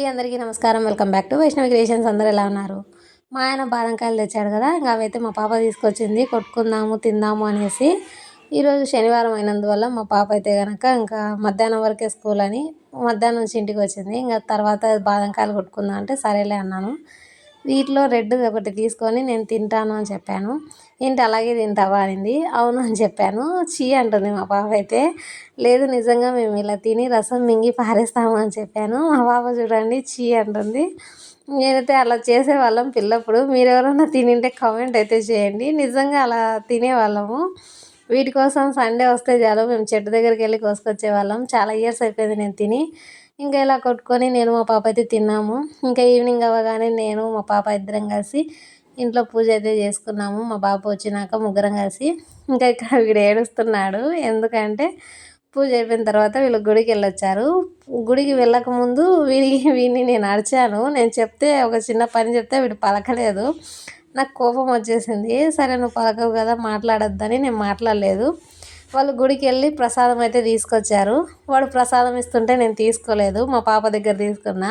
అందరికీ నమస్కారం. Welcome back to Vaishnavi creations. అందరూ ఎలా ఉన్నారు? మా ఆయన బాదంకాయలు తెచ్చాడు కదా, ఇంకా అవైతే మా పాప తీసుకొచ్చింది. కొట్టుకుందాము తిందాము అనేసి. ఈరోజు శనివారం అయినందువల్ల మా పాప అయితే కనుక ఇంకా మధ్యాహ్నం వరకే స్కూల్ అని మధ్యాహ్నం నుంచి ఇంటికి వచ్చింది. ఇంకా తర్వాత బాదంకాయలు కొట్టుకుందాం అంటే సరేలే అన్నాను. వీటిలో రెడ్ ఒకటి తీసుకొని నేను తింటాను అని చెప్పాను. ఏంటి అలాగే తింటావా అనింది. అవును అని చెప్పాను. చీ అంటుంది మా పాప అయితే. లేదు నిజంగా మేము ఇలా తిని రసం మింగి పారేస్తాము అని చెప్పాను. మా పాప చూడండి చీ అంటుంది. నేనైతే అలా చేసేవాళ్ళం పిల్లప్పుడు. మీరు ఎవరైనా తినింటే కామెంట్ అయితే చేయండి. నిజంగా అలా తినేవాళ్ళము. వీటి కోసం సండే వస్తే చాలు మేము చెట్టు దగ్గరికి వెళ్ళి కోసుకొచ్చేవాళ్ళం. చాలా ఇయర్స్ అయిపోయింది నేను తిని. ఇంకా ఇలా కొట్టుకొని నేను మా పాప అయితే తిన్నాము. ఇంకా ఈవినింగ్ అవ్వగానే నేను మా పాప ఇద్దరం కలిసి ఇంట్లో పూజ అయితే చేసుకున్నాము. మా బాబు వచ్చినాక ముగ్గురం కలిసి. ఇంకా ఇక్కడ వీడు ఏడుస్తున్నాడు. ఎందుకంటే పూజ అయిపోయిన తర్వాత వీళ్ళు గుడికి వెళ్ళొచ్చారు. గుడికి వెళ్ళకముందు వీడిని నేను అరిచాను. నేను చెప్తే ఒక చిన్న పని చెప్తే వీడు పలకలేదు. నాకు కోపం వచ్చేసింది. సరే నువ్వు పలకవు కదా మాట్లాడొద్దని నేను మాట్లాడలేదు. వాళ్ళు గుడికి వెళ్ళి ప్రసాదం అయితే తీసుకొచ్చారు. వాడు ప్రసాదం ఇస్తుంటే నేను తీసుకోలేదు. మా పాప దగ్గర తీసుకున్నా.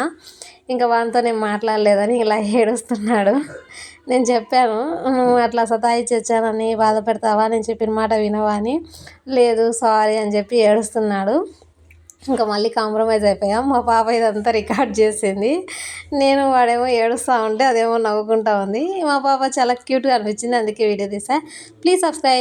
ఇంకా వాడితో నేను మాట్లాడలేదని ఇలా ఏడుస్తున్నాడు. నేను చెప్పాను, నువ్వు అట్లా సతాయిచ్చి వచ్చానని బాధపడతావా, నేను చెప్పిన మాట వినవా అని. లేదు సారీ అని చెప్పి ఏడుస్తున్నాడు. ఇంకా మళ్ళీ కాంప్రమైజ్ అయిపోయాం. మా పాప ఇదంతా రికార్డ్ చేసింది. నేను వాడేమో ఏడుస్తూ ఉంటే అదేమో నవ్వుకుంటా ఉంది. మా పాప చాలా క్యూట్గా అనిపించింది, అందుకే వీడియో తీసా. Please subscribe.